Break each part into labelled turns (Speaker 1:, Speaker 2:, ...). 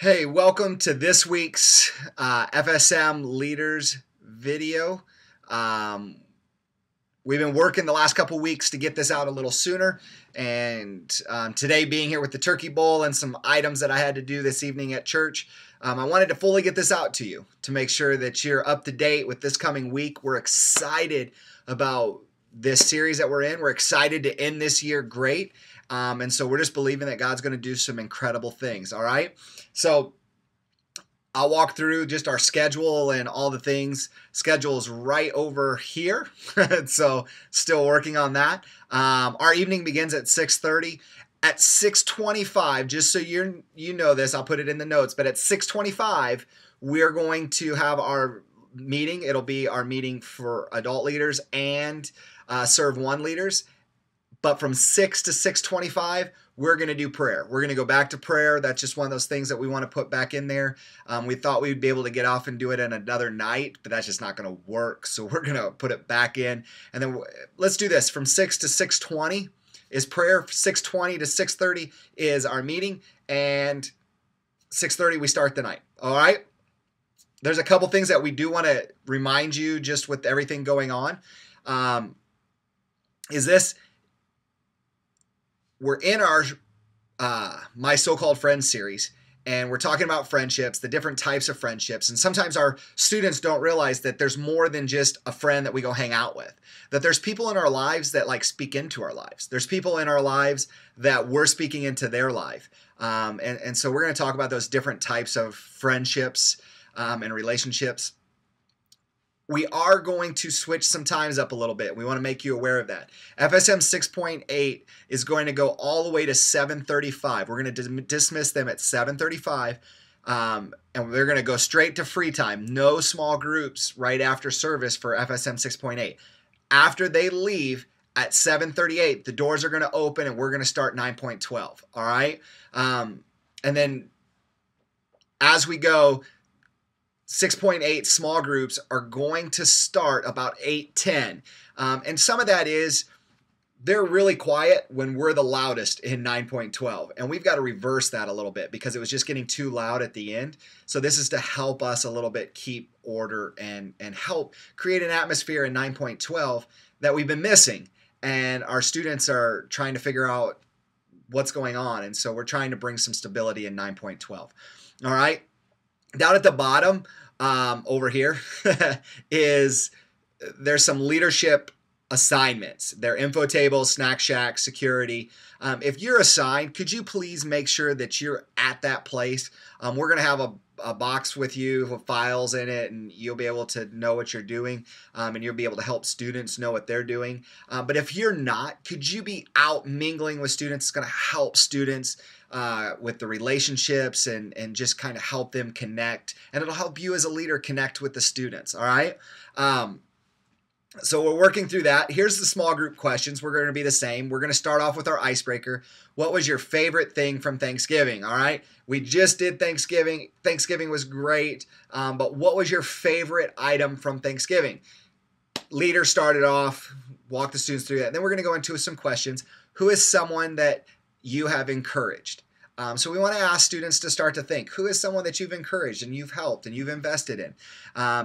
Speaker 1: Hey, welcome to this week's FSM Leaders video. Um, we've been working the last couple weeks to get this out a little sooner, and today being here with the turkey bowl and some items that I had to do this evening at church, I wanted to fully get this out to you to make sure that you're up to date with this coming week. We're excited about this series that we're in. We're excited to end this year great. And so we're just believing that God's going to do some incredible things. All right. So I'll walk through just our schedule and all the things. Schedule's right over here. So still working on that. Our evening begins at 6:30. At 6:25, just so you know this, I'll put it in the notes, but at 6:25, we're going to have our meeting. It'll be our meeting for adult leaders and Serve One leaders. But from 6 to 6:25, we're going to do prayer. We're going to go back to prayer. That's just one of those things that we want to put back in there. We thought we'd be able to get off and do it in another night, but that's just not going to work. So we're going to put it back in. And then let's do this. From 6 to 6:20 is prayer. 6:20 to 6:30 is our meeting. And 6:30, we start the night. All right? There's a couple things that we do want to remind you just with everything going on. We're in our My So-Called Friends series, and we're talking about friendships, the different types of friendships. And sometimes our students don't realize that there's more than just a friend that we go hang out with, that there's people in our lives that speak into our lives. There's people in our lives that we're speaking into their life. And so we're going to talk about those different types of friendships and relationships. We are going to switch some times up a little bit. We want to make you aware of that. FSM 6.8 is going to go all the way to 7:35. We're going to dismiss them at 7:35, and we're going to go straight to free time. No small groups right after service for FSM 6.8. After they leave at 7:38, the doors are going to open, and we're going to start 9.12. All right? And then as we go, 6.8 small groups are going to start about 8:10. And some of that is they're really quiet when we're the loudest in 9.12. And we've got to reverse that a little bit because it was just getting too loud at the end. So this is to help us a little bit keep order and help create an atmosphere in 9.12 that we've been missing. And our students are trying to figure out what's going on. And so we're trying to bring some stability in 9.12. All right. Down at the bottom over here is there's some leadership assignments. They're info tables, snack shack, security. If you're assigned, could you please make sure that you're at that place? We're going to have a box with you with files in it, and you'll be able to know what you're doing, and you'll be able to help students know what they're doing. But if you're not, could you be out mingling with students? It's going to help students with the relationships and just kind of help them connect. And it'll help you as a leader connect with the students, all right? So we're working through that. Here's the small group questions. We're going to be the same. We're going to start off with our icebreaker. What was your favorite thing from Thanksgiving? All right. We just did Thanksgiving. Thanksgiving was great. But what was your favorite item from Thanksgiving? Leader started off, walk the students through that. And then we're going to go into some questions. Who is someone that you have encouraged? So we want to ask students to start to think, who is someone that you've encouraged and you've helped and you've invested in?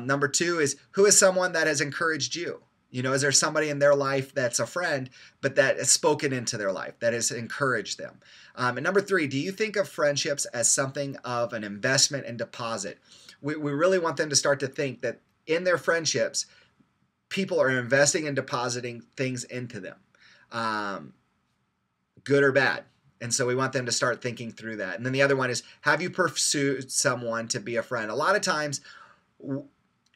Speaker 1: Number two is, who is someone that has encouraged you? You know, is there somebody in their life that's a friend, but that has spoken into their life, that has encouraged them? And number three, do you think of friendships as something of an investment and deposit? We really want them to start to think that in their friendships, people are investing and depositing things into them, good or bad. And so we want them to start thinking through that. And then the other one is, have you pursued someone to be a friend? A lot of times,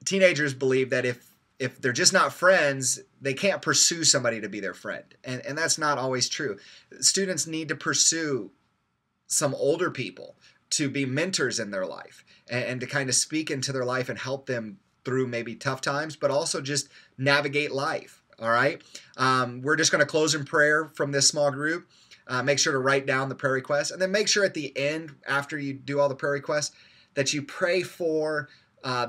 Speaker 1: teenagers believe that if they're just not friends, they can't pursue somebody to be their friend. And that's not always true. Students need to pursue some older people to be mentors in their life and to kind of speak into their life and help them through maybe tough times, but also just navigate life. All right? We're just going to close in prayer from this small group. Make sure to write down the prayer requests, and then make sure at the end, after you do all the prayer requests, that you pray for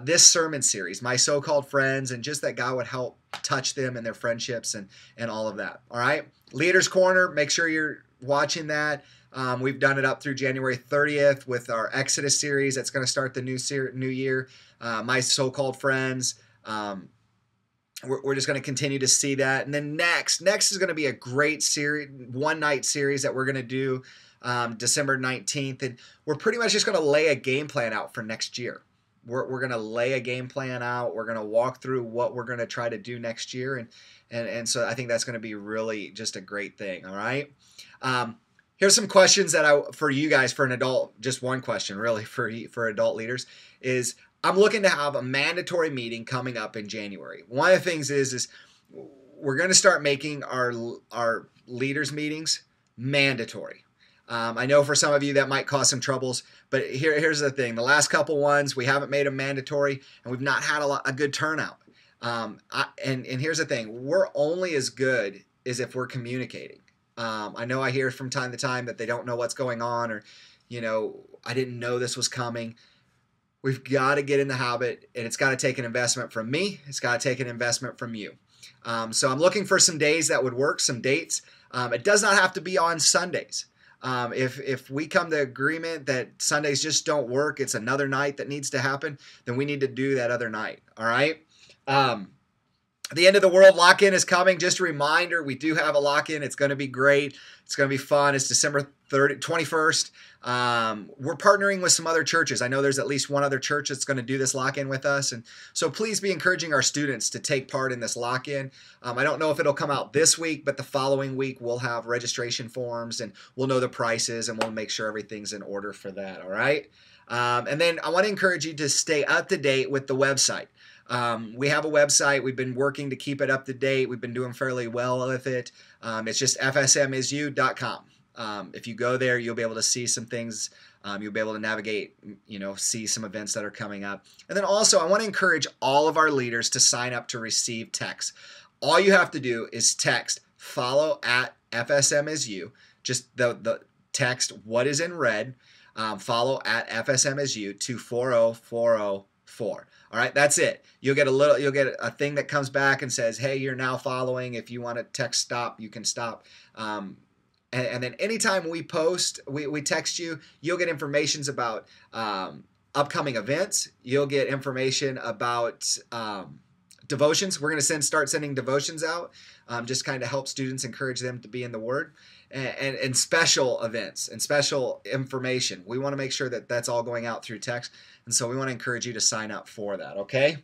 Speaker 1: this sermon series, My So-Called Friends, and just that God would help touch them and their friendships and all of that. All right? Leaders Corner, make sure you're watching that. We've done it up through January 30th with our Exodus series that's going to start the new year. My so-called friends. We're just going to continue to see that. And then next is going to be a great series, one-night series that we're going to do December 19th. And we're pretty much just going to lay a game plan out for next year. We're going to lay a game plan out. We're going to walk through what we're going to try to do next year. And so I think that's going to be really just a great thing. All right. Here's some questions for you guys, for an adult, just one question really for adult leaders is, I'm looking to have a mandatory meeting coming up in January. One of the things is we're going to start making our leaders meetings mandatory. I know for some of you that might cause some troubles, but here's the thing. The last couple ones, we haven't made them mandatory, and we've not had a good turnout. And here's the thing. We're only as good as if we're communicating. I know I hear from time to time that they don't know what's going on, or, I didn't know this was coming. We've got to get in the habit, and it's got to take an investment from me. It's got to take an investment from you. So I'm looking for some days that would work, some dates. It does not have to be on Sundays. If we come to agreement that Sundays just don't work, it's another night that needs to happen, then we need to do that other night. All right. The end of the world lock-in is coming. Just a reminder, we do have a lock-in. It's going to be great. It's going to be fun. It's December 21st. We're partnering with some other churches. I know there's at least one other church that's going to do this lock-in with us. And so please be encouraging our students to take part in this lock-in. I don't know if it'll come out this week, but the following week we'll have registration forms and we'll know the prices and we'll make sure everything's in order for that. All right. And then I want to encourage you to stay up to date with the website. We have a website. We've been working to keep it up to date. We've been doing fairly well with it. It's just fsmisu.com. If you go there, you'll be able to see some things. You'll be able to navigate, see some events that are coming up. And then also, I want to encourage all of our leaders to sign up to receive texts. All you have to do is text follow at FSMSU. Just the text what is in red. Follow at FSMSU to 40404. All right, that's it. You'll get a thing that comes back and says, hey, you're now following. If you want to text stop, you can stop. And then anytime we post, we text you, you'll get informations about upcoming events. You'll get information about devotions. We're going to start sending devotions out, just kind of help students, encourage them to be in the Word. And special events and special information. We want to make sure that that's all going out through text. And so we want to encourage you to sign up for that, okay?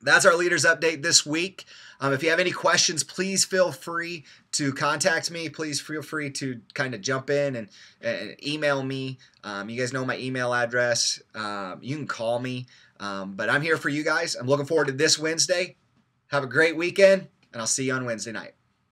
Speaker 1: That's our Leaders Update this week. If you have any questions, please feel free to contact me. Please feel free to kind of jump in and email me. You guys know my email address. You can call me. But I'm here for you guys. I'm looking forward to this Wednesday. Have a great weekend, and I'll see you on Wednesday night.